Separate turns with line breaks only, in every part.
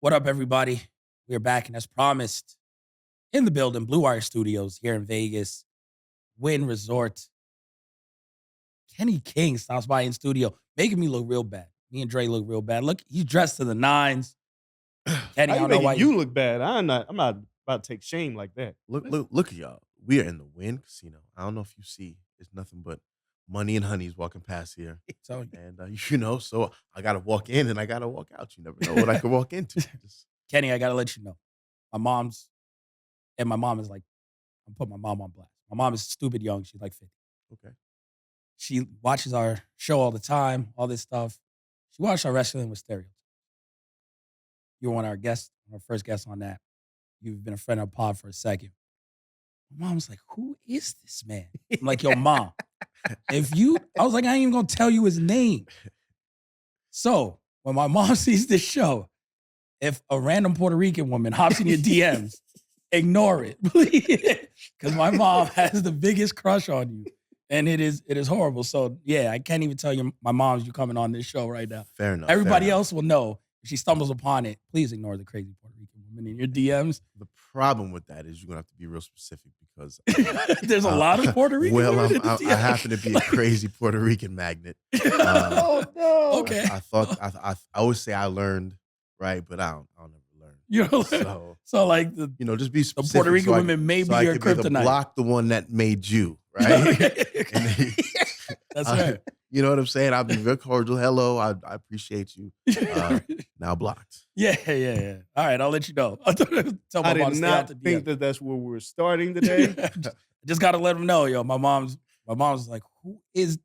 What up, everybody? We're back, and as promised, in the building, Blue Wire Studios here in Vegas, Wynn Resort. Kenny King stops by in studio, making me look real bad. Me and Dre look real bad. Look, he's dressed to the nines. Kenny,
How
I
you
don't know why
making
you.
you look bad? I'm not about to take shame like that.
Look at y'all. We are in the Wynn Casino. I don't know if you see. It's nothing but money and honeys walking past here,
So,
and so I gotta walk in and I gotta walk out. You never know what I could walk into. Just,
Kenny, I gotta let you know, my mom is like, I'm putting my mom on blast. My mom is stupid young. She's like 50.
okay.
She watches our show all the time, all this stuff. She watched our Wrestling with Stereotypes. You were one of our first guests on that. You've been a friend of the pod for a second. My mom's like, who is this man? I'm like, yo, mom, I was like, I ain't even gonna tell you his name. So when my mom sees this show, if a random Puerto Rican woman hops in your DMs, ignore it, please. Because my mom has the biggest crush on you. And it is horrible. So yeah, I can't even tell you my mom's you coming on this show right now.
Fair enough.
Everybody else will know. If she stumbles upon it, please ignore the crazy Puerto Rican woman in your DMs.
The problem with that is you're gonna have to be real specific because
There's a lot of Puerto Rican
well,
women in the
I
DMs.
happen to be a crazy Puerto Rican magnet.
Oh no.
Okay.
I always say I learned, right, but I'll never learn.
You know,
So
so like the
just be specific.
Puerto Rican
so I-
women may
so
be
I
your
could either
kryptonite.
block the one that made you, right? And then-
That's right.
You know what I'm saying? I'll be very cordial. Hello, I appreciate you. Now blocked.
Yeah. All right, I'll let you know. I'll tell my
I
mom to
did
stay out
not
the
think
DM.
that that's where we're starting today.
Just got to let them know, yo. My mom's like, who is?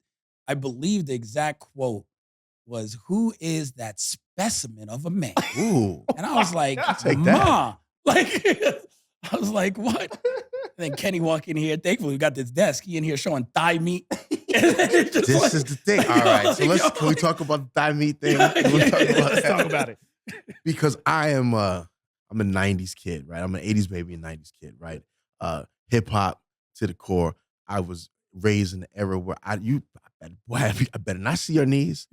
I believe the exact quote was, "Who is that specimen of a man?"
Ooh.
And I was like,
Take that.
"Ma," like I was like, "What?" And then Kenny walk in here. Thankfully, we got this desk. He in here showing thigh meat.
This is the thing. All right. So can we talk about the thigh meat thing?
Let's talk about it.
Because I'm a 90s kid, right? I'm an 80s baby and 90s kid, right? Hip hop to the core. I was raised in the era where I better not see your knees.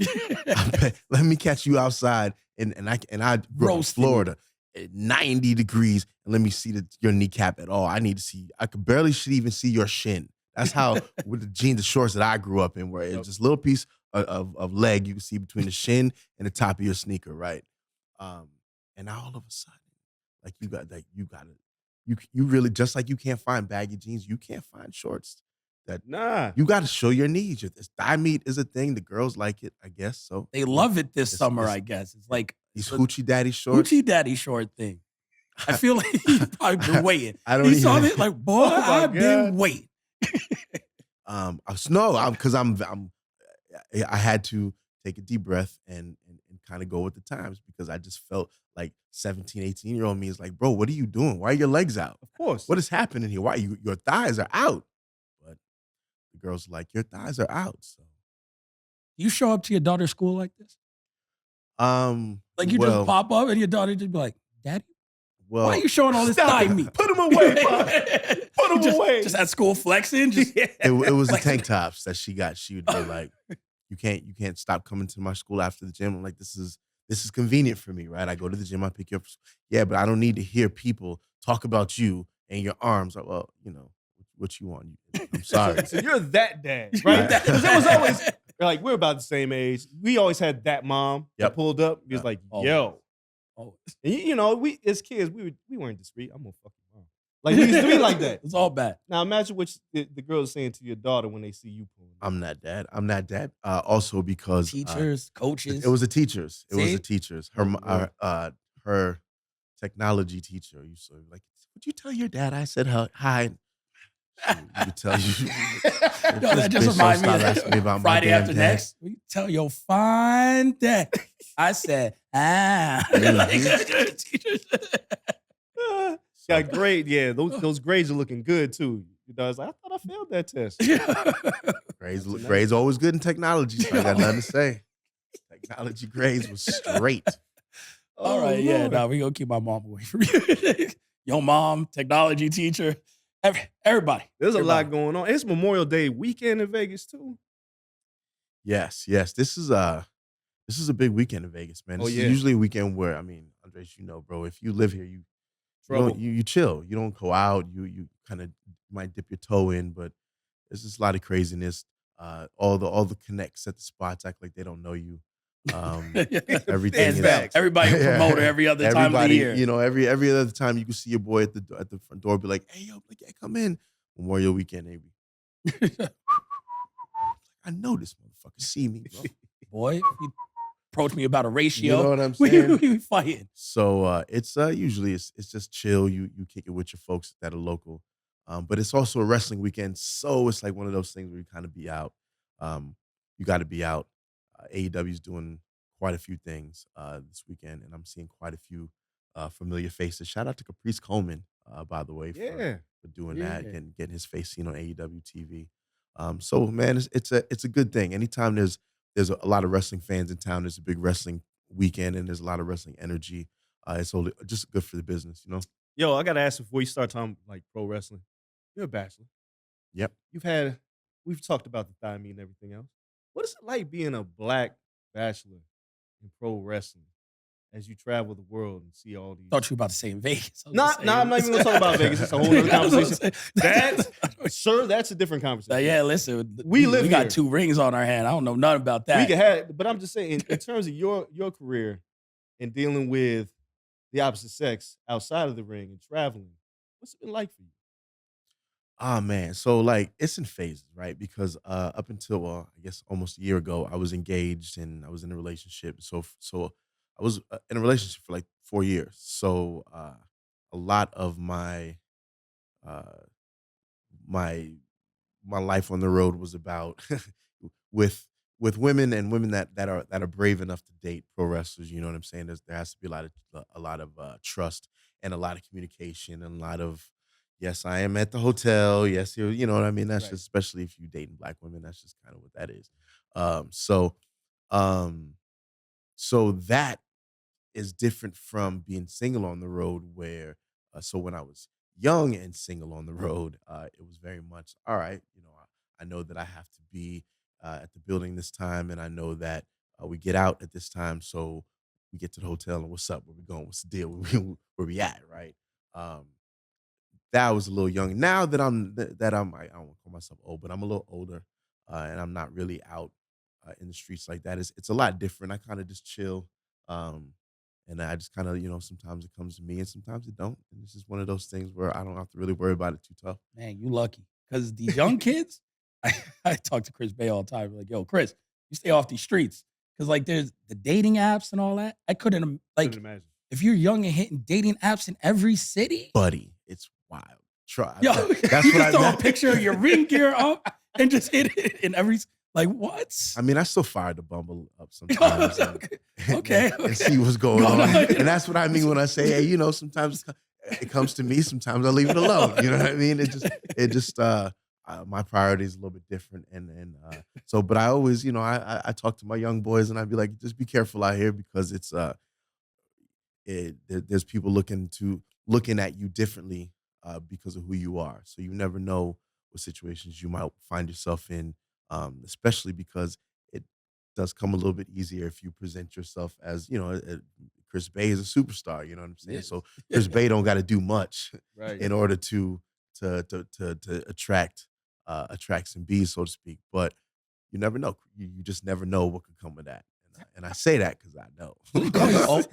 Let me catch you outside and I grew up in
Roasting you.
Florida at 90 degrees and let me see your kneecap at all. I should even see your shin. That's how with the jeans, the shorts that I grew up in, where it's just a little piece of leg you can see between the shin and the top of your sneaker, right? And now all of a sudden, like you really, just like you can't find baggy jeans, you can't find shorts.
Nah.
You got to show your knees. This thigh meat is a thing. The girls like it, I guess. So
They love it this
It's-
summer,
it's-
I guess. It's like
these
the
hoochie daddy shorts.
Hoochie Daddy short thing. I feel like he's probably been waiting.
I don't
He saw
even-
this like, boy,
Oh my
I've been
God.
waiting.
Because I had to take a deep breath and kind of go with the times because I just felt like 17, 18-year-old me is like, bro, what are you doing? Why are your legs out?
Of course.
What is happening here? Why your thighs are out? But the girls are like, your thighs are out. So
You show up to your daughter's school like this? Like you just pop up and your daughter just be like, Daddy, why are you showing all this
Stop
thigh
it.
meat?
Put 'em away, Pop. Put 'em away.
Just at school flexing. Just
it was the
flexing.
tank tops that she got. She would be like, you can't stop coming to my school after the gym. I'm like, this is convenient for me, right? I go to the gym, I pick you up. Yeah, but I don't need to hear people talk about you and your arms. Like, well, what you want. I'm sorry.
So you're that dad, right?
Right.
'Cause it was always like we're about the same age. We always had that mom that
Yep.
pulled up. He was
Yep.
like,
Always.
yo.
Always.
And we as kids, we weren't discreet. I'm gonna fuck your mom. Like we used to be like that.
It's all bad.
Now imagine what the girls saying to your daughter when they see you pulling.
I'm not dad. Also because
Teachers, coaches.
it was the teachers. It was
See?
the teachers.
Lord.
Her technology teacher used to be like, would you tell your dad I said hi? She would tell you.
No, that just
Bitch, don't
reminds me
stop
of
asking me about my
Friday
damn
after
dad.
next. We tell your fine dad. I said,
Mhm.
Teachers.
Got grade, yeah. Those grades are looking good too. Your daughter's like, I thought I failed that test.
Grades always good in technology. So I got nothing to say. Technology grades was straight.
All right, yeah, no, we gonna keep my mom away from you. Your mom, technology teacher, everybody.
There's a
Everybody.
lot going on. It's Memorial Day weekend in Vegas too.
Yes. This is This is a big weekend in Vegas, man.
Oh
This is
yeah,
usually a weekend where, I mean, Andres, bro, if you live here, you don't
trouble.
you chill. You don't go out. You kind of might dip your toe in, but there's just a lot of craziness. All the connects at the spots act like they don't know you. Um, everything
Hands
Big
is
down.
facts.
Everybody a promoter
yeah,
every other time of the
everybody,
year.
every other time you can see your boy at the front door be like, "Hey, yo, like, yeah, come in." Memorial weekend, maybe. I know this motherfucker see me, bro.
Boy, if you approach me about a
You know
ratio,
what I'm
we,
saying?
we fighting.
So it's usually it's just chill. You kick it with your folks that are local. But it's also a wrestling weekend, so it's like one of those things where you kind of be out. Um, you got to be out. AEW is doing quite a few things this weekend, and I'm seeing quite a few familiar faces. Shout out to Caprice Coleman, by the way,
Yeah,
for doing that,
Yeah.
getting his face seen on AEW TV. So man, it's a good thing. Anytime there's a lot of wrestling fans in town, there's a big wrestling weekend, and there's a lot of wrestling energy. It's only just good for the business.
yo, I gotta ask you before you start talking like pro wrestling. You're a bachelor.
Yep.
We've talked about the thigh meat and everything else. What is it like being a black bachelor in pro wrestling as you travel the world and see all these?
Thought you were about to say in Vegas. I was
Nah,
gonna
nah, I'm not even gonna talk about Vegas. It's a whole nother
I was gonna
conversation.
say-
Sir, that's a different conversation.
Yeah, listen,
We live
we got
here.
2 rings on our hand. I don't know nothing about
We
that.
can have, but I'm just saying, in terms of your career and dealing with the opposite sex outside of the ring and traveling, what's it been like for you?
Ah man, so like it's in phases, right? Because up until I guess almost a year ago, I was engaged and I was in a relationship. So I was in a relationship for like 4 years. So a lot of uh, my my life on the road was about with with women and women that are brave enough to date pro wrestlers. You know what I'm saying? There has to be a lot of trust and a lot of communication and a lot of yes, I am at the hotel. Yes, you know what I mean. That's
Right.
just especially if you dating black women. That's just kind of what that is. So um, so that is different from being single on the road where so when I was young and single on the road, it was very much all right, I know that I have to be at the building this time and I know that we get out at this time, so we get to the hotel and what's up, where we going, what's the deal, where we at, right? um that was a little young. Now that I don't want to call myself old, but I'm a little older, and I'm not really out in the streets like that. It's a lot different. I kind of just chill, um, and I just kind of sometimes it comes to me, and sometimes it don't. And it's just one of those things where I don't have to really worry about it too tough.
Man, you lucky. Because these young kids, I talk to Chris Bay all the time. Like, yo, Chris, you stay off these streets. Because like there's the dating apps and all that. I couldn't
Couldn't
like
imagine.
if you're young and hitting dating apps in every city,
Buddy, it's wild. Try.
yo,
That's
you
what
just throw a
I.
picture of your ring gear up and just hit it in every like what?
I mean, I still fire the Bumble up sometimes
Okay.
and see what's going
Going
on.
on.
And that's what I mean when I say, hey, sometimes it comes to me, sometimes I leave it alone. You know what I mean? It just my priority is a little bit different. And but I always, I talk to my young boys and I'd be like, just be careful out here because there's people looking at you differently because of who you are. So you never know what situations you might find yourself in, especially because it does come a little bit easier if you present yourself as Chris Bay is a superstar. You know what I'm saying?
Yes.
So Chris Bay don't got to do much
Right.
in order to attract some bees, so to speak. But you never know. You just never know what could come of that. And I say that because I know.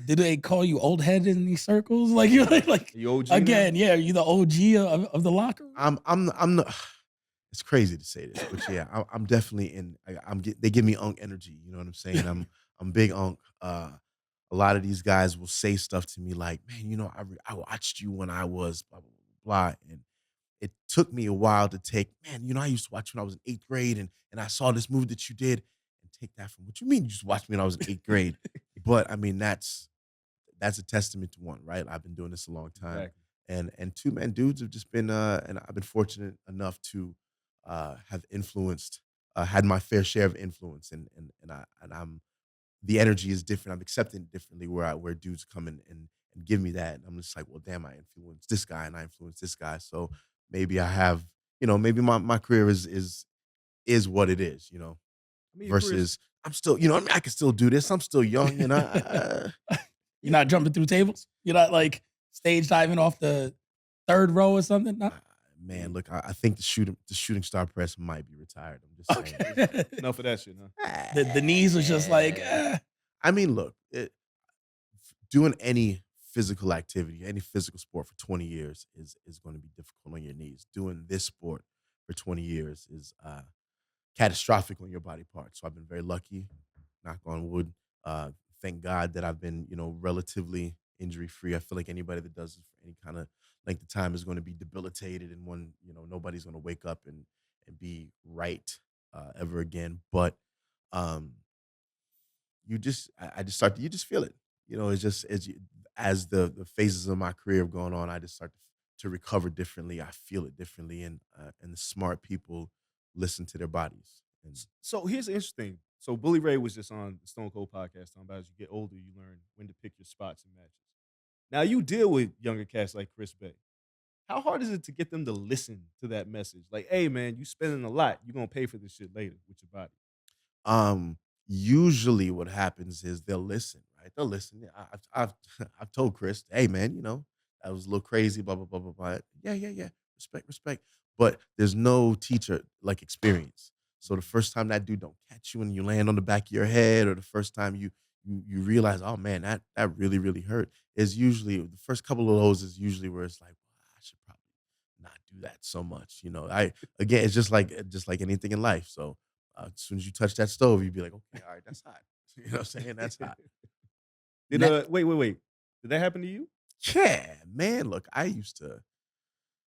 Did they call you old head in these circles? Like you're like
You OG now?
again, yeah, are you the OG of the locker room?
I'm not. It's crazy to say this, but yeah, I'm definitely in. They give me unk energy. You know what I'm saying? I'm big unk. A lot of these guys will say stuff to me like, "Man, I watched you when I was blah blah blah," and it took me a while to take. Man, I used to watch when I was in eighth grade, and I saw this move that you did, and take that from what you mean you just watched me when I was in eighth grade. But I mean that's a testament to one, right? I've been doing this a long time.
Exactly.
And two, man, dudes have just been and I've been fortunate enough to have influenced had my fair share of influence and I'm the energy is different. I'm accepting it differently where dudes come in and give me that. And I'm just like, well, damn, I influenced this guy and I influenced this guy. So maybe I have, maybe my career is what it is.
Me and Chris.
versus I'm still, you know, I mean, I can still do this. I'm still young, you know.
You're not jumping through tables. You're not like stage diving off the third row or something. No.
Man, look, I think the shooting star press might be retired. I'm just saying.
Okay.
Enough of that shit, huh?
The knees was just like.
I mean, look, doing any physical activity, any physical sport for 20 years is going to be difficult on your knees. Doing this sport for 20 years is catastrophic on your body parts. So I've been very lucky, knock on wood. Uh, thank God that I've been, you know, relatively injury free. I feel like anybody that does this for any kind of length of time is going to be debilitated, and one, you know, nobody's going to wake up and be right ever again. But um, I just start to, you just feel it. You know, it's just as the phases of my career have gone on, I just start to recover differently. I feel it differently, and the smart people listen to their bodies. And
So here's the interesting. So Bully Ray was just on the Stone Cold podcast talking about as you get older, you learn when to pick your spots in matches. Now you deal with younger cats like Chris Bay. How hard is it to get them to listen to that message? Like, hey man, you spending a lot. You're gonna pay for this shit later with your body.
Usually what happens is they'll listen, right? They'll listen. Yeah, I've told Chris, hey man, you know, that was a little crazy, blah blah blah blah blah. Yeah, yeah, yeah. Respect, respect. But there's no teacher like experience. So the first time that dude don't catch you and you land on the back of your head, or the first time you realize, oh man, that really really hurt, is usually the first couple of those is usually where it's like, well, I should probably not do that so much. You know, I again, it's just like anything in life. So as soon as you touch that stove, you'd be like, okay, all right, that's hot. You know what I'm saying? That's hot.
Did
Ne-
wait. Did that happen to you?
Yeah, man. Look, I used to.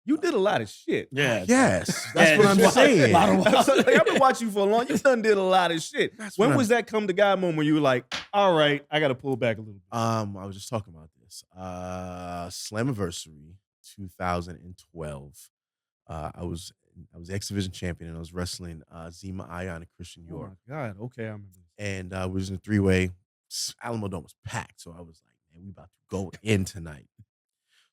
You did a lot of shit.
Yeah.
Yes,
Yeah,
that's what I'm
it's a
saying.
lot of-
Like, I've been watching you for a long. You done did a lot of shit.
That's what
When
I'm-
was that come to God moment where you were like, all right, I got to pull back a little bit?
I was just talking about this. Slammiversary 2012. I was X Division champion, and I was wrestling Zima Ion and Christian
Oh
York.
my God. Okay, I remember this.
And we was in a 3-way. Alamo Dome was packed, so I was like, man, we about to go in tonight.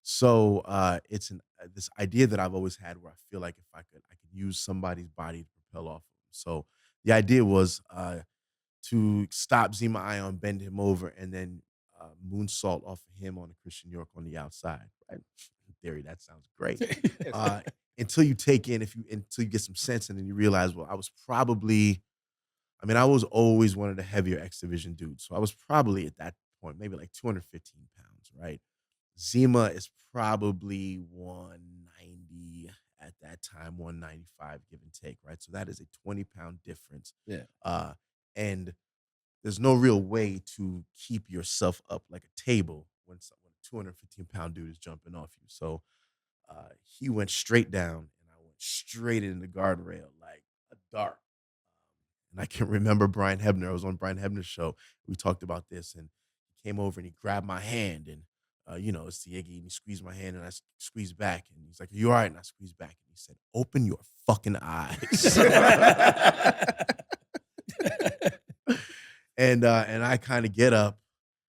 So it's this idea that I've always had where I feel like if I could use somebody's body to propel off of them. So the idea was to stop Zima Ion, bend him over, and then moonsault off of him on a Christian York on the outside. Right? In theory, that sounds great. Until you take in, until you get some sense, and then you realize, well, I was always one of the heavier X Division dudes. So I was probably at that point, maybe like 215 pounds, right? Zima is probably 190 at that time, 195, give and take, right? So that is a 20-pound difference.
Yeah.
And there's no real way to keep yourself up like a table when a 215-pound dude is jumping off you. So he went straight down, and I went straight into the guardrail like a dart. And I can remember Brian Hebner. I was on Brian Hebner's show. We talked about this, and he came over and he grabbed my hand, and you know, it's the Iggy, and he squeezed my hand, and I squeezed back, and he's like, "Are you all right?" And I squeezed back, and he said, "Open your fucking eyes." And I kind of get up,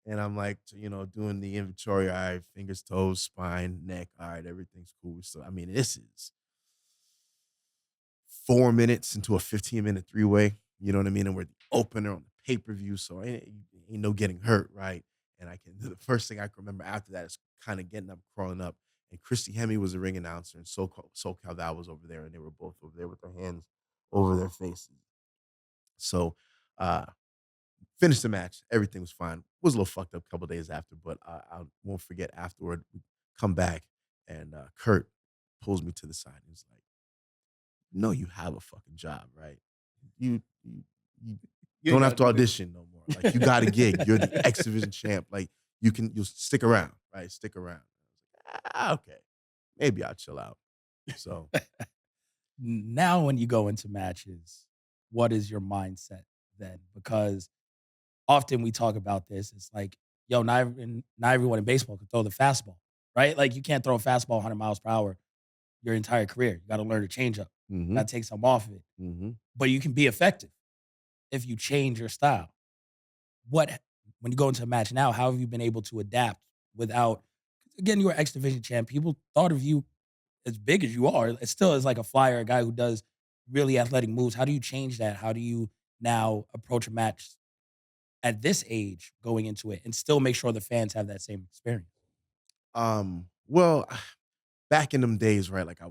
and I'm like, you know, doing the inventory. All right, fingers, toes, spine, neck. All right, everything's cool. So I mean, this is 4 minutes into a 15-minute 3-way. You know what I mean? And we're the opener on the pay-per-view, so ain't no getting hurt, right? And the first thing I can remember after that is kind of getting up, crawling up. And Christy Hemme was the ring announcer, and SoCal Val was over there, and they were both over there with their hands over their faces. So finished the match. Everything was fine. Was a little fucked up a couple days after, but I won't forget afterward, we come back, and Kurt pulls me to the side. And he's like, "No, you have a fucking job, right? You don't have to audition no more. Like, you got a gig. You're the X Division champ. Like, you'll stick around, right? Stick around." I was like, okay, maybe I'll chill out. So
Now, when you go into matches, what is your mindset then? Because often we talk about this. It's like, yo, not everyone in baseball can throw the fastball, right? Like, you can't throw a fastball 100 miles per hour your entire career. You got to learn to change up.
mhm,
Got to take some off of it.
mhm.
But you can be effective if you change your style. When you go into a match now, how have you been able to adapt without, again, you were X Division champ. People thought of you as big as you are. It still is like a flyer, a guy who does really athletic moves. How do you change that? How do you now approach a match at this age going into it and still make sure the fans have that same experience?
Well, back in them days, right? Like I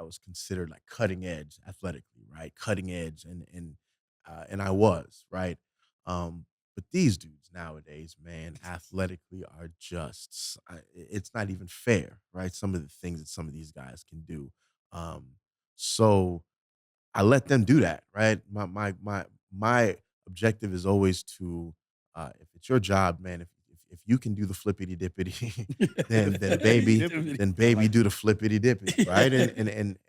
was considered like cutting edge athletically, right? Cutting edge, and I was right. But these dudes nowadays, man, athletically are just it's not even fair, right? Some of the things that some of these guys can do. Um, so I let them do that, right? My objective is always to, if it's your job, man, if you can do the flippity dippity, then baby, then
I
baby
like
do the flippity dippity, right?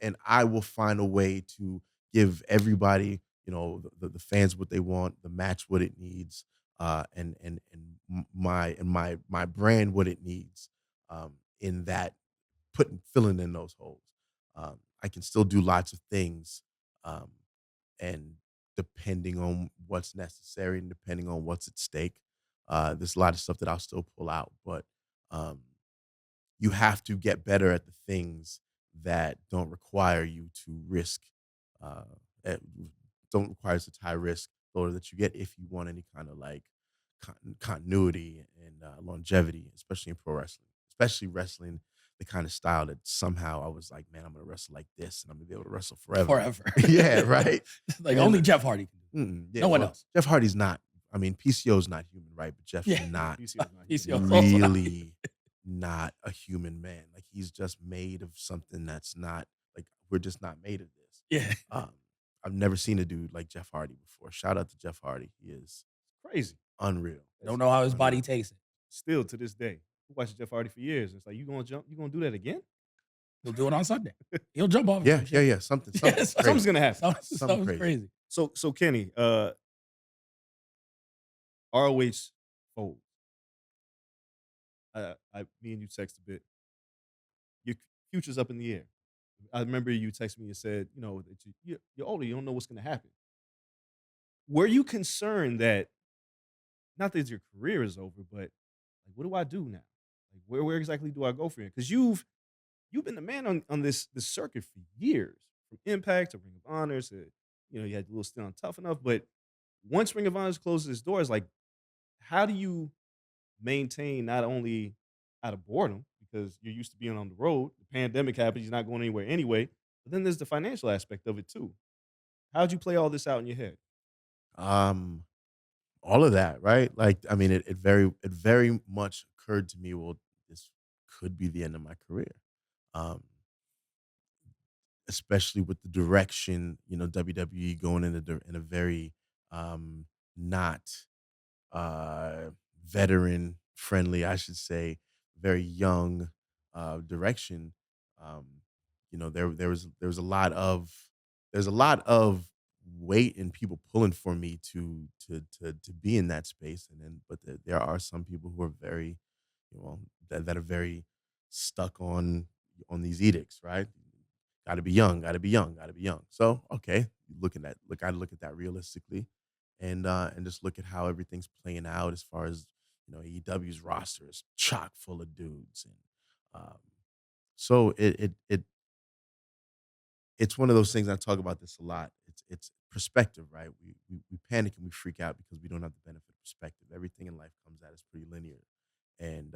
And I will find a way to give everybody, the fans what they want, the match what it needs, and my brand what it needs, in that putting filling in those holes. I can still do lots of things, um, and depending on what's necessary and depending on what's at stake, there's a lot of stuff that I'll still pull out. But um, you have to get better at the things that don't require you to risk, uh, eh, don't require such high risk, or that you get if you want any kind of like continuity and longevity, especially in pro wrestling, especially wrestling the kind of style that somehow I was like, man, I'm gonna wrestle like this, and I'm gonna be able to wrestle forever.
Forever.
Yeah, right.
Like
And
only Jeff Hardy can do it.
yeah,
No one
well,
else.
Jeff Hardy's not. I mean, PCO's not human, right? But Jeff's
Yeah.
not
PCO is not
PCO
human.
is also not-
really not a human man. Like he's just made of something that's not like we're just not made of this.
Yeah.
Um, I've never seen a dude like Jeff Hardy before. Shout out to Jeff Hardy. He is
Crazy.
unreal.
Don't know how his body
Unreal.
takes it.
Still to this day. I watched Jeff Hardy for years. It's like, you gonna jump? You gonna do that again?
He'll do it on Sunday. He'll jump off.
Yeah,
some
yeah,
shit.
yeah. Something
Yeah,
crazy.
Something's gonna happen.
Something's
crazy.
crazy.
So Kenny, ROH fold. Me and you text a bit. Your future's up in the air. I remember you texted me and said, that you're older, you don't know what's going to happen. Were you concerned that, not that your career is over, but like, what do I do now? Like, where exactly do I go from here? Because you've been the man on this circuit for years, from Impact to Ring of Honor to, you had a little stint on Tough Enough, but once Ring of Honor closes its doors, like, how do you maintain not only out of boredom because you're used to being on the road, the pandemic happens, you're not going anywhere anyway, but then there's the financial aspect of it too. How'd you play all this out in your head?
Um, all of that, right? Like, I mean, it very much occurred to me, well, this could be the end of my career. Um, especially with the direction, WWE going in a very not uh, veteran friendly, I should say, very young direction. Um, there was a lot of weight and people pulling for me to be in that space, and then but there are some people who are very, that are very stuck on these edicts, right? Got to be young, got to be young, got to be young. So okay, I look at that realistically, and just look at how everything's playing out as far as AEW's roster is chock full of dudes, and so it's one of those things. I talk about this a lot. It's perspective, right? We panic and we freak out because we don't have the benefit of perspective. Everything in life comes at us pretty linear, and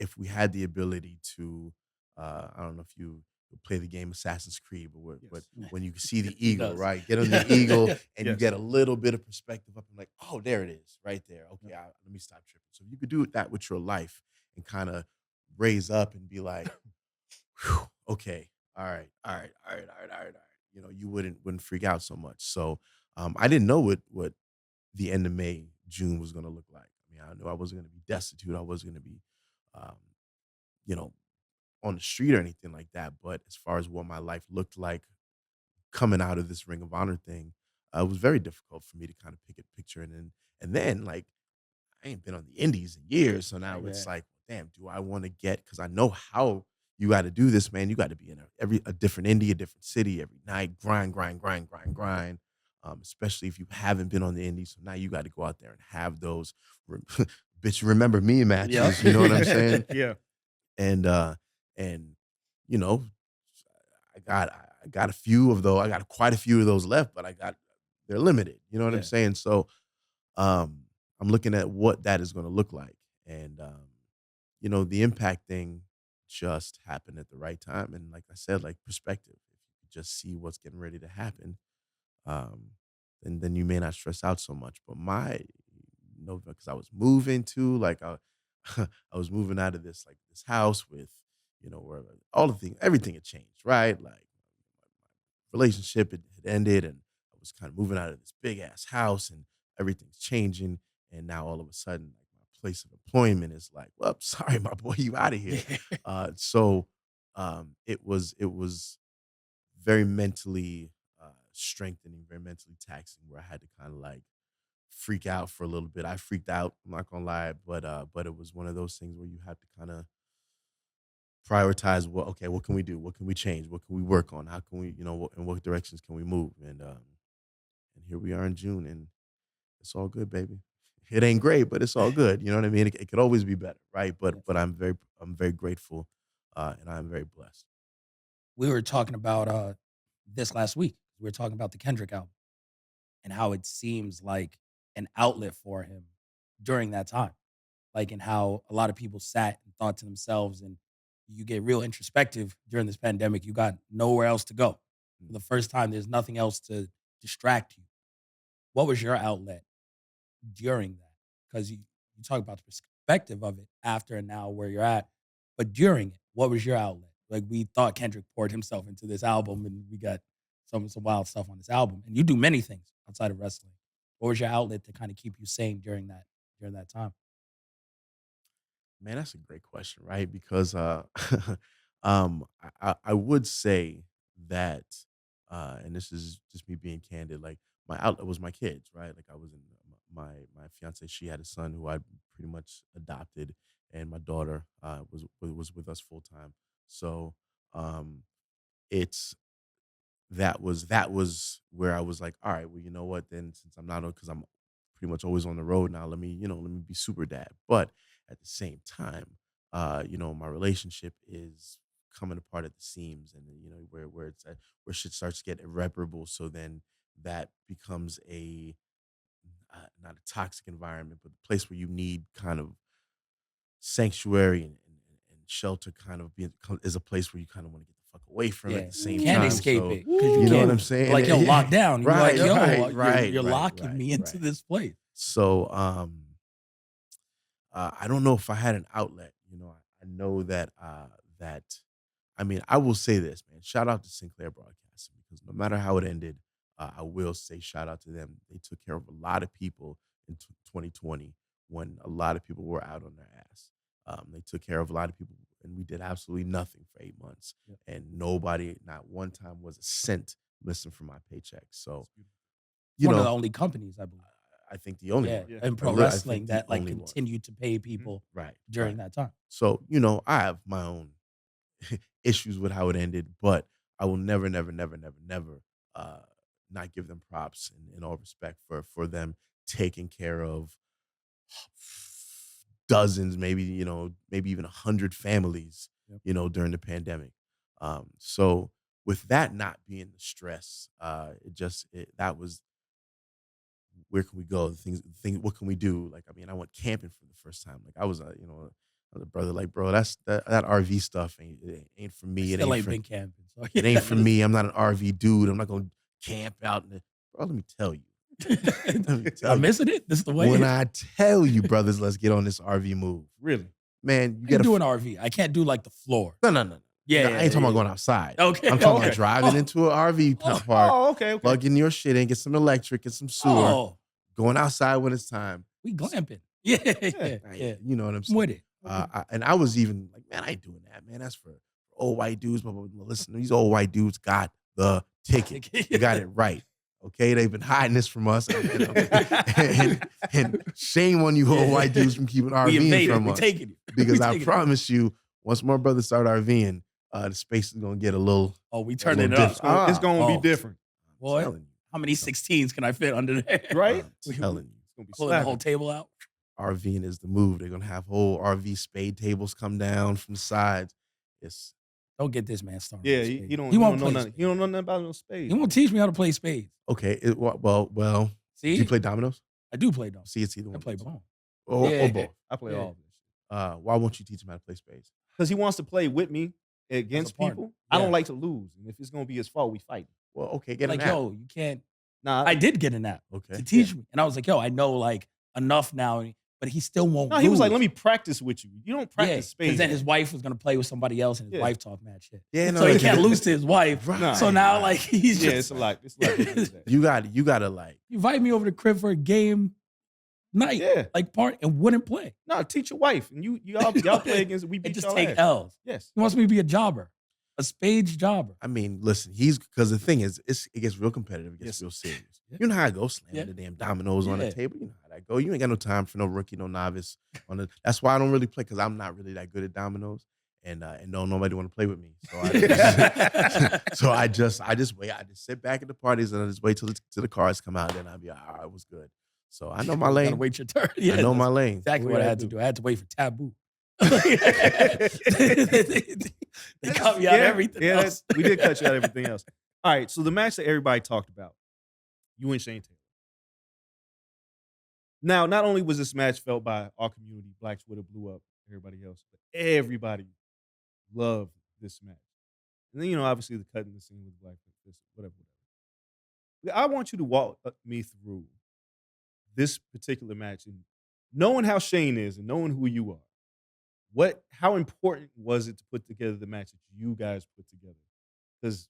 if we had the ability to, I don't know if you play the game Assassin's Creed, but
Yes.
when you see the
He
eagle,
does.
right? Get on the eagle and you
Yes.
get a little bit of perspective up and like, oh, there it is, right there. Okay, let me stop tripping. So you could do that with your life and kind of raise up and be like, whew, okay, all right, all right, all right, all right, all right, all right. You wouldn't freak out so much. So I didn't know what the end of May, June was going to look like. I mean, I knew I wasn't going to be destitute. I wasn't going to be, um, you know, on the street or anything like that. But as far as what my life looked like coming out of this Ring of Honor thing, it was very difficult for me to kind of pick a picture. And then like I ain't been on the indies in years. So now it's
Yeah.
like, damn, do I want to get, because I know how you got to do this, man. You got to be in a different indie, a different city every night, grind, grind, grind, grind, grind. Especially if you haven't been on the indies. So now you got to go out there and have those bitch remember me matches.
Yeah.
You know what I'm saying?
Yeah.
And you know, I got a few of those. I got quite a few of those left, but I got they're limited. You know what I'm
Yeah.
saying? So I'm looking at what that is going to look like. And, the impact thing just happened at the right time. And like I said, like perspective, if you just see what's getting ready to happen, um, then you may not stress out so much. But because I was moving to like, I was moving out of this house with, where all the things, everything had changed, right? Like my relationship had ended, and I was kind of moving out of this big ass house, and everything's changing. And now all of a sudden, like my place of employment is like, well, sorry, my boy, you out of here. It was very mentally strengthening, very mentally taxing, where I had to kind of like freak out for a little bit. I freaked out, I'm not gonna lie, but it was one of those things where you have to kind of prioritize what can we do? What can we change? What can we work on? How can we, in what directions can we move? And here we are in June, and it's all good, baby. It ain't great, but it's all good. You know what I mean? It could always be better, right? But I'm very grateful, and I'm very blessed.
We were talking about this last week. We were talking about the Kendrick album and how it seems like an outlet for him during that time. Like, and how a lot of people sat and thought to themselves, and you get real introspective during this pandemic. You got nowhere else to go. For the first time, there's nothing else to distract you. What was your outlet during that? Because you talk about the perspective of it after and now where you're at, but during it, what was your outlet? Like, we thought Kendrick poured himself into this album, and we got some wild stuff on this album. And you do many things outside of wrestling. What was your outlet to kind of keep you sane during that time?
Man, that's a great question, right? Because I would say that, and this is just me being candid. Like my outlet was my kids, right? Like I was in my fiance. She had a son who I pretty much adopted, and my daughter was with us full time. So um, it's that was where I was like, all right, well, you know what? Then since I'm not on, because I'm pretty much always on the road now, let me be super dad. But at the same time, my relationship is coming apart at the seams, and where it's at, where shit starts to get irreparable. So then that becomes not a toxic environment, but the place where you need kind of sanctuary and shelter kind of is a place where you kind of want to get the fuck away from at
Yeah,
the
you
same
can't
time.
escape
So
it because you
you know what
can't.
I'm
You're
saying?
like, yo, lock down. You're like,
Right,
yo,
right,
you're
right, right,
locking
right,
me into
right.
this place.
So I don't know if I had an outlet. I know that I mean, I will say this, man. Shout out to Sinclair Broadcasting, because no matter how it ended, I will say shout out to them. They took care of a lot of people in 2020 when a lot of people were out on their ass. They took care of a lot of people, and we did absolutely nothing for 8 months.
Yep.
And nobody, not one time, was a cent missing from my paycheck. So,
It's
you
one of the
know,
only companies, I believe.
I think the only
Yeah,
one.
Yeah.
in pro
I
wrestling
think the
that like
only one.
continued to pay
Mhm.
people
Right,
during
right.
that time.
So, I have my own issues with how it ended, but I will never, never, never, never, never uh, not give them props and all respect for them taking care of dozens, maybe even 100 families,
Yep.
during the pandemic. So with that not being the stress, that was where can we go? Things, what can we do? Like, I mean, I went camping for the first time. Like, I was a brother. Like, bro, that RV stuff ain't for
I
me. It
still
ain't
ain't
for
been camping, so
it ain't
yeah.
for me. I'm not an RV dude. I'm not gonna camp out. Bro, let me tell you. Let me tell
I'm
you.
missing it. This is the way.
When I tell you, brothers, let's get on this RV move.
Really?
Man, you
I can
gotta
do an RV. I can't do like the floor.
no, no, no, no.
Yeah,
I ain't talking
yeah,
about
yeah.
going outside.
Okay.
I'm talking about
Okay.
driving
Oh,
into an RV
oh,
park,
Oh, okay.
plug in your shit in, get some electric, get some sewer,
oh,
going outside when it's time.
we glamping. Yeah,
Yeah.
yeah, yeah.
You know what I'm
I'm with
saying?
it.
And I was even like, man, I ain't doing that, man. That's for old white dudes. Blah, blah, blah. Listen, these old white dudes got the ticket. You got it right. Okay, they've been hiding this from us, and shame on you old white dudes from keeping
We
RVing
invaded.
from
We
us.
taking it.
Because
We
I
taking it.
promise you, once more brothers start RVing, the space is gonna get a little.
Oh, we
little
turning it
different.
up.
It's gonna
Oh.
be different,
I'm
Boy,
telling you.
how many 16s can I fit under there?
right?
I'm telling you.
It's gonna be
Pulling the whole
slapping.
table out.
RVing is the move. They're gonna have whole RV spade tables come down from the sides. It's
Don't get this man started.
Yeah,
on
he
spades.
don't.
He
He
won't
don't know
play
nothing.
spades.
He don't know nothing about no spades.
He won't teach me how to play spades.
Okay. Well. Do
See,
you play dominoes?
I do play dominoes.
See, it's either
I
one.
play
of those.
bone.
Or
Yeah.
both.
I play
Yeah.
all of this
Why won't you teach him how to play spades?
because he wants to play with me against
partner.
people. I don't
Yeah.
like to lose, and if it's gonna be his fault, we fight.
Well, okay, get
Like,
an app.
yo, you can't.
Nah,
I did get an app
Okay.
to teach me, and I was like, yo, I know like enough now, but he still won't.
No, he was like,
lose.
let me practice with you. You don't practice
Because
spades.
then his wife was gonna play with somebody else, and his
Yeah.
wife talked mad shit.
Yeah, no,
So he
like-
can't lose to his wife.
Right.
So now, like, he's
yeah,
just
it's a lot. It's a lot. different than that.
You gotta like.
he invited me over to the crib for a game night,
Yeah.
like part, and wouldn't play.
No, teach your wife, and y'all play against. We
And
beat
just
y'all
take
ass.
L's.
Yes.
He wants me to be a jobber, a spades jobber.
I mean, listen, because the thing is, it gets real competitive. It gets
Yes.
real serious.
Yeah.
You know how I go slamming
Yeah.
the damn dominoes on the
Yeah.
table. You know how that go. You ain't got no time for no rookie, no novice. That's why I don't really play because I'm not really that good at dominoes, and don't nobody want to play with me. So I just wait. I just sit back at the parties and I just wait till the cards come out. Then I'll be all right. It was good. So I know my
You gotta
lane.
wait your turn.
I
Yeah,
know
that's
my lane.
exactly what I had to do. I had to wait for taboo. They cut me out everything else.
We did cut you out everything else. All right, so the match that everybody talked about, you and Shane Taylor. Now, not only was this match felt by our community, Black Twitter blew up, everybody else, but everybody loved this match. And then, obviously the cutting the scene with Black this, whatever. I want you to walk me through this particular match and knowing how Shane is and knowing who you are. How important was it to put together the match that you guys put together? Because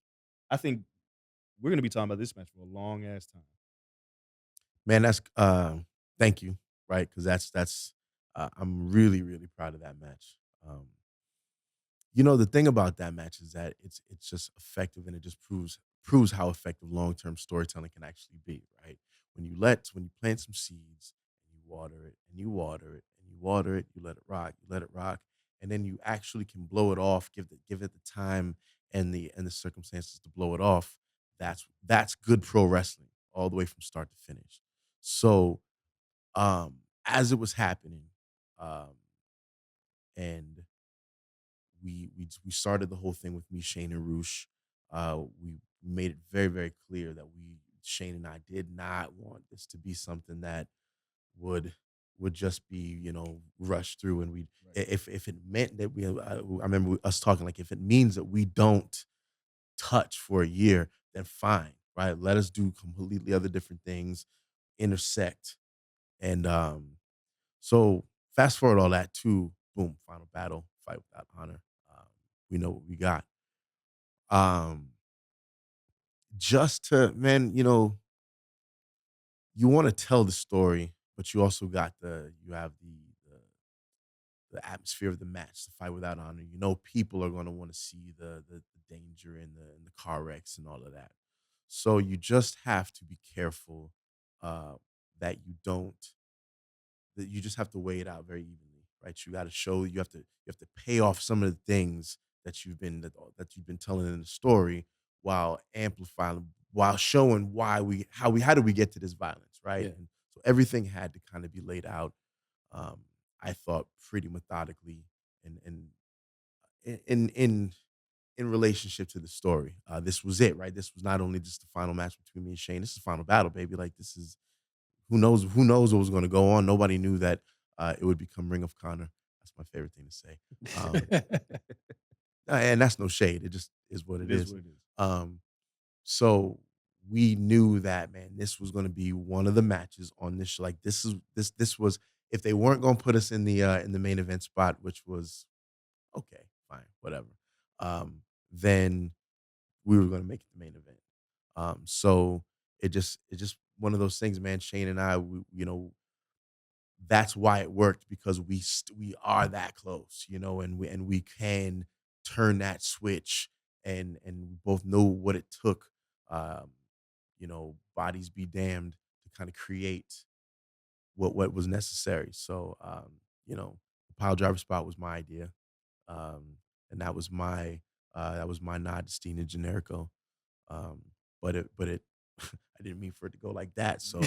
I think we're going to be talking about this match for a long ass time.
Man, that's thank you, right? Because that's I'm really really proud of that match. The thing about that match is that it's just effective and it just proves how effective long-term storytelling can actually be, right? When you plant some seeds and you water it and you water it and you water it, you let it rock, and then you actually can blow it off, give it the time and the circumstances to blow it off. That's good pro wrestling all the way from start to finish. So as it was happening, and we started the whole thing with me, Shane, and Roosh. We made it very, very clear that Shane and I did not want this to be something that would just be, rushed through. And we,
Right.
if it meant that I remember us talking, like, if it means that we don't touch for a year, then fine, right? Let us do completely other different things, intersect. And so fast forward all that to boom, final battle, fight without honor. We know what we got. Just to, man, you want to tell the story, but you also have the atmosphere of the match, the fight without honor. People are going to want to see the danger and the car wrecks and all of that. So you just have to be careful that you just have to weigh it out very evenly, right? You got to show, you have to pay off some of the things that you've been telling in the story while amplifying, while showing how did we get to this violence, right?
Yeah.
And so everything had to kind of be laid out. I thought pretty methodically and in relationship to the story. This was it, right? This was not only just the final match between me and Shane. This is the final battle, baby. Like, this is who knows what was going to go on. Nobody knew that it would become Ring of Honor. That's my favorite thing to say. And that's no shade. It just is what it is.
What it is.
So we knew that, man, this was going to be one of the matches on this show. Like, this was, if they weren't going to put us in the main event spot, which was okay, fine, whatever. Then we were going to make it the main event. So it's just one of those things, man. Shane and I, that's why it worked, because we are that close, and we can turn that switch, and we both know what it took. Bodies be damned to kind of create what was necessary. So the pile driver spot was my idea, and that was my nod to Steen Generico. But it I didn't mean for it to go like that. So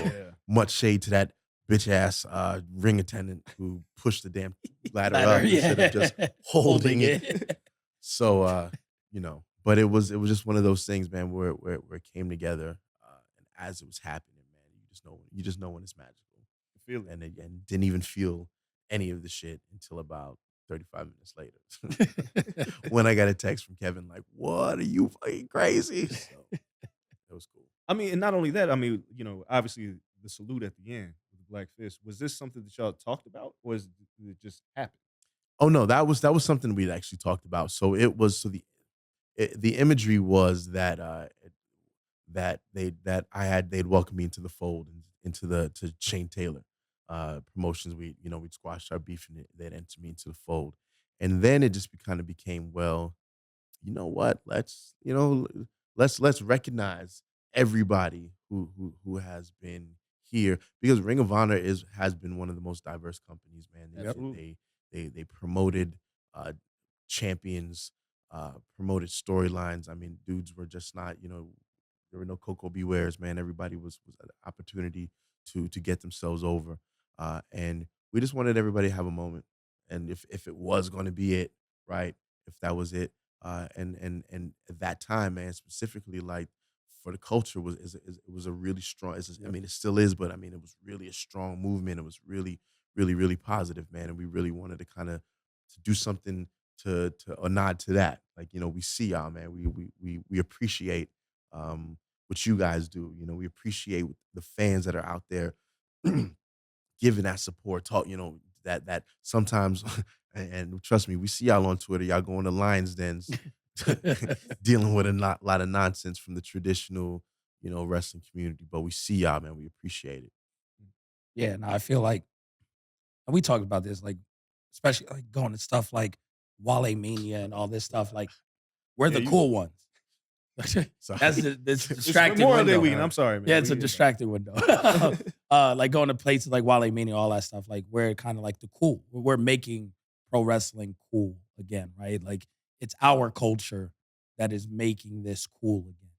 much shade to that bitch ass ring attendant who pushed the damn ladder up instead of just holding it. So But it was just one of those things, man, where it came together, and as it was happening, man, you just know when it's magical,
I feel it.
and didn't even feel any of the shit until about 35 minutes later, when I got a text from Kevin like, "What, are you fucking crazy?" So it was cool.
I mean, and not only that, I mean, obviously the salute at the end with the black fist. Was this something that y'all talked about, or did it just happen?
Oh no, that was something we'd actually talked about. So it was so the imagery was that they'd welcomed me into the fold and into the to Shane Taylor promotions. We'd squashed our beef and they'd enter me into the fold, and then it just kind of became, well, you know what? Let's recognize everybody who has been here, because Ring of Honor has been one of the most diverse companies, man.
Absolutely.
They promoted uh, champions, promoted storylines. I mean, dudes were just not, there were no Coco Bewares, man. Everybody was an opportunity to get themselves over, and we just wanted everybody to have a moment. And if it was going to be it, right? If that was it, and at that time, man, specifically, like, for the culture, it was a really strong. I
Yep.
mean, it still is, but I mean, it was really a strong movement. It was really, really, really positive, man, and we really wanted to kind of to do something to a nod to that. Like, we see y'all, man. We appreciate what you guys do. We appreciate the fans that are out there giving that support, talk, that sometimes, and trust me, we see y'all on Twitter, y'all going to Lions dens, dealing with a lot of nonsense from the traditional, wrestling community. But we see y'all, man. We appreciate it.
Yeah, no, I feel like, and we talked about this, like, especially like going to stuff like Wale Mania and all this stuff. Like, we're
Yeah,
the
you.
cool ones.
Sorry.
That's this
It's
distracted
Memorial Day
window.
weekend. I'm sorry, man.
Yeah,
We
it's a
hear that.
distracted window. Like going to places like Wale Mania, all that stuff. Like, we're kind of like the cool. We're making pro wrestling cool again, right? Like, it's our culture that is making this cool again.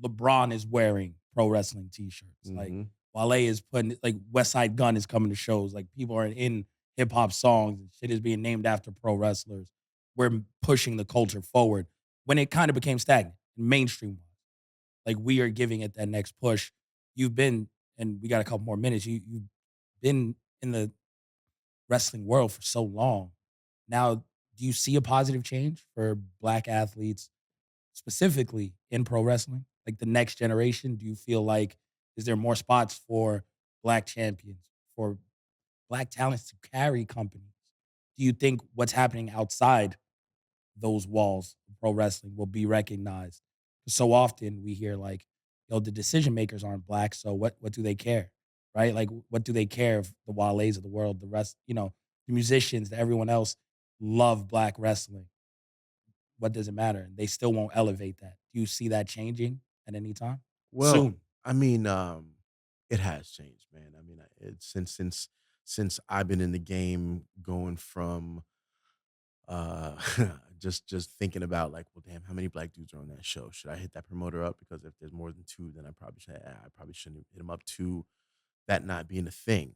LeBron is wearing pro wrestling t-shirts. Like,
Hmm.
Wale is putting, like, West Side Gun is coming to shows. Like, people are in hip hop songs and shit is being named after pro wrestlers. We're pushing the culture forward when it kind of became stagnant, mainstream wise. Like, we are giving it that next push. You've been, and we got a couple more minutes. You've been in the wrestling world for so long. Now, do you see a positive change for black athletes specifically in pro wrestling? Like, the next generation, do you feel like, is there more spots for black champions, for black talents to carry companies? Do you think what's happening outside those walls of pro wrestling will be recognized? So often we hear like, yo, the decision makers aren't black, so what do they care? Right? Like, what do they care if the Wale's of the world, the rest, the musicians, the everyone else love black wrestling? What does it matter? They still won't elevate that. Do you see that changing at any time?
Well,
Soon.
I mean, it has changed, man. I mean, since I've been in the game, going from uh just thinking about, like, well, damn, how many black dudes are on that show? Should I hit that promoter up? Because if there's more than two, then I probably shouldn't hit him up, to that not being a thing.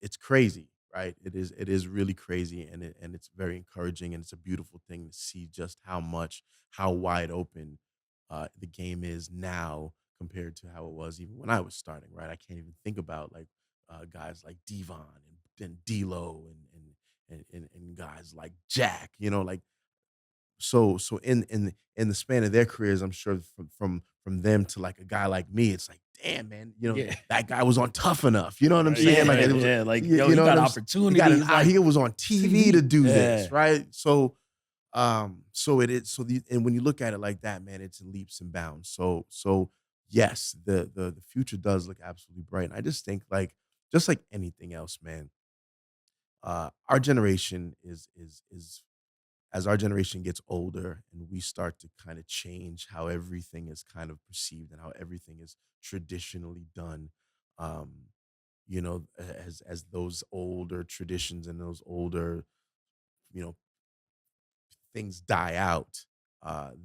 It's crazy, right? It is really crazy, and it's very encouraging, and it's a beautiful thing to see just how wide open the game is now compared to how it was even when I was starting, right? I can't even think about, like, guys like Devon and D'Lo and guys like Jack, like, so in the span of their careers, I'm sure from them to, like, a guy like me, it's like, damn, man,
Yeah.
that guy was on Tough Enough. You know what I'm
Right,
saying?
Yeah,
Like,
right.
it was,
yeah. Like,
you,
yo,
you
he
know what
got
he got
opportunities, like
he was on TV to
TV.
do
Yeah.
this, right? And when you look at it like that, man, it's in leaps and bounds. So yes, the future does look absolutely bright. And I just think, like, just like anything else, man, our generation is as our generation gets older and we start to kind of change how everything is kind of perceived and how everything is traditionally done, um, as those older traditions and those older, you know, things die out,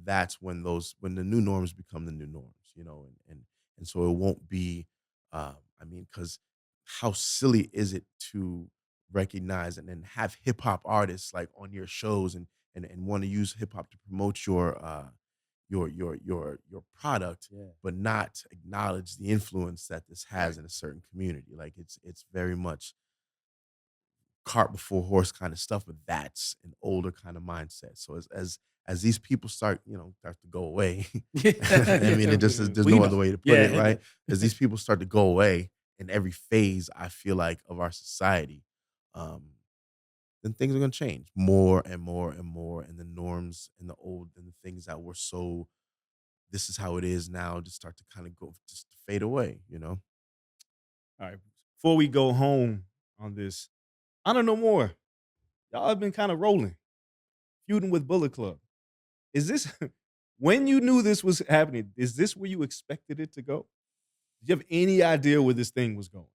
that's when the new norms become the new norms, and so it won't be, I mean, because how silly is it to recognize and have hip hop artists like on your shows and want to use hip hop to promote your product,
Yeah.
but not acknowledge the influence that this has in a certain community. Like it's very much cart before horse kind of stuff, but that's an older kind of mindset. So as these people start to go away,
Yeah.
I mean,
Yeah.
it just there's
We
no
know.
other way to put it,
Yeah.
right? As these people start to go away in every phase, I feel like of our society, um, then things are gonna change more and more and more, and the norms and the things that were so this is how it is now just start to kind of go just fade away, you know?
All right. Before we go home on this, I don't know more. Y'all have been kind of rolling, feuding with Bullet Club. Is this when you knew this was happening? Is this where you expected it to go? Did you have any idea where this thing was going?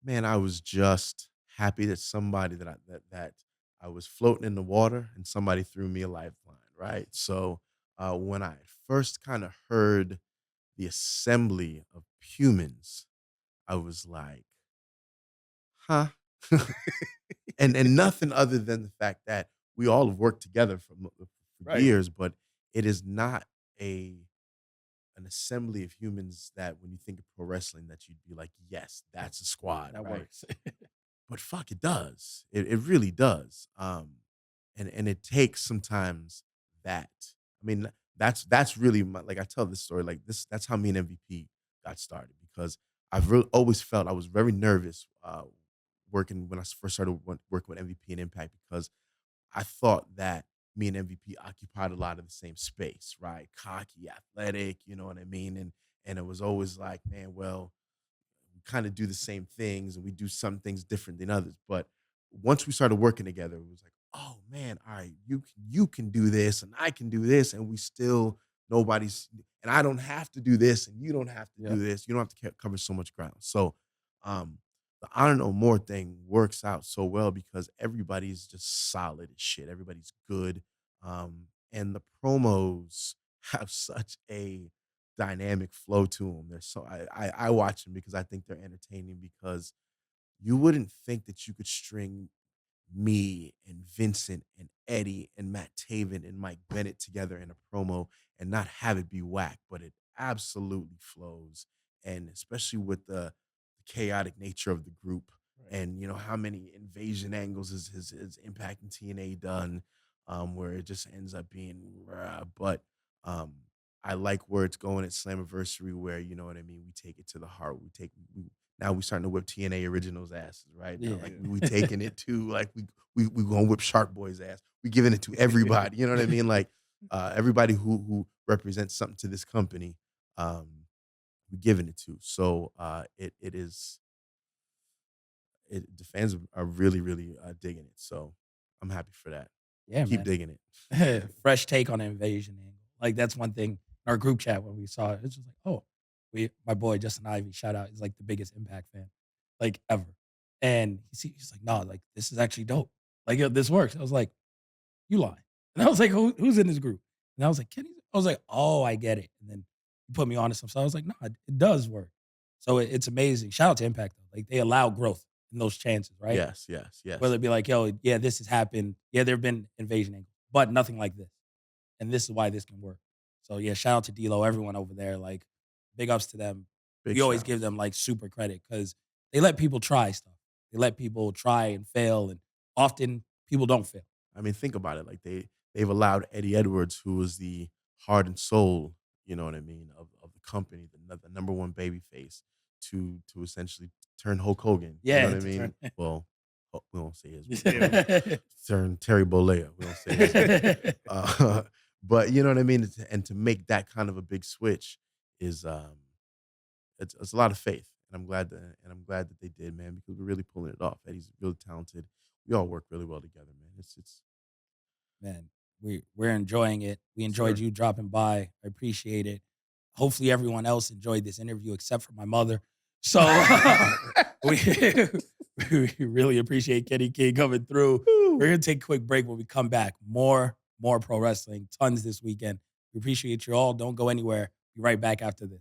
Man, I was just happy that somebody that I was floating in the water and somebody threw me a lifeline, right? So when I first kind of heard the assembly of humans, I was like, huh? and nothing other than the fact that we all have worked together for
Right.
years, but it is not a an assembly of humans that when you think of pro wrestling that you'd be like, yes, that's a squad,
That
right?
works.
But fuck, it does. It really does. And it takes sometimes that. I mean, that's really like I tell this story like this. That's how me and MVP got started because always felt I was very nervous working when I first started working with MVP and Impact because I thought that me and MVP occupied a lot of the same space, right? Cocky, athletic, you know what I mean? And it was always like, man, well, we kind of do the same things and we do some things different than others. But once we started working together, it was like, oh man, all right, you can do this and I can do this, and we still nobody's and I don't have to do this and you don't have to
Yeah.
do this. You don't have to cover so much ground. So um the honor no more thing works out so well because everybody's just solid as shit. Everybody's good. And the promos have such a dynamic flow to them. They're so I watch them because I think they're entertaining because you wouldn't think that you could string me and Vincent and Eddie and Matt Taven and Mike Bennett together in a promo and not have it be whack, but it absolutely flows. And especially with the chaotic nature of the group
Right.
and how many invasion angles is Impact and TNA done, where it just ends up being rah. But um I like where it's going at Slammiversary, where you know what I mean. We take it to the heart. Now we starting to whip TNA Originals asses right now.
Yeah.
Like we taking it to like we gonna whip Shark Boy's ass. We giving it to everybody. You know what I mean? Like everybody who represents something to this company, um, we giving it to. So it is the fans are really really digging it. So I'm happy for that.
Yeah,
Keep
man.
digging it.
Fresh take on the invasion angle. Like that's one thing in our group chat when we saw it. It's just like, oh, my boy Justin Ivy, shout out, is like the biggest Impact fan, like ever. And he's like, no, like this is actually dope. Like yo, this works. I was like, you lying. And I was like, who's in this group? And I was like, Kenny. I was like, oh, I get it. And then you put me on to some stuff. I was like, no, it does work. So it's amazing. Shout out to Impact though. Like they allow growth in those chances, right?
Yes, yes, yes.
Whether it be like, yo, yeah, this has happened. Yeah, there have been invasion angles, but nothing like this. And this is why this can work. So yeah, shout out to D'Lo, everyone over there. Like, big ups to them.
Big
We always give
shouts.
them like super credit because they let people try stuff. They let people try and fail, and often people don't fail.
I mean, think about it. Like they've allowed Eddie Edwards, who was the heart and soul, you know what I mean, of the company, the number one baby face, to essentially turn Hulk Hogan. You know
Yeah,
what I
to turn.
mean? Well, we won't say his real name. Turn Terry Bollea. We don't say his name. But you know what I mean? And to make that kind of a big switch is it's a lot of faith. And I'm glad that they did, man, because we're really pulling it off. Eddie's really talented. We all work really well together, man. It's
Man, we're enjoying it. We enjoyed
Sure.
you dropping by. I appreciate it. Hopefully, everyone else enjoyed this interview except for my mother. So we we really appreciate Kenny King coming through. We're gonna take a quick break. When we come back, more pro wrestling, tons this weekend. We appreciate you all. Don't go anywhere. Be right back after this.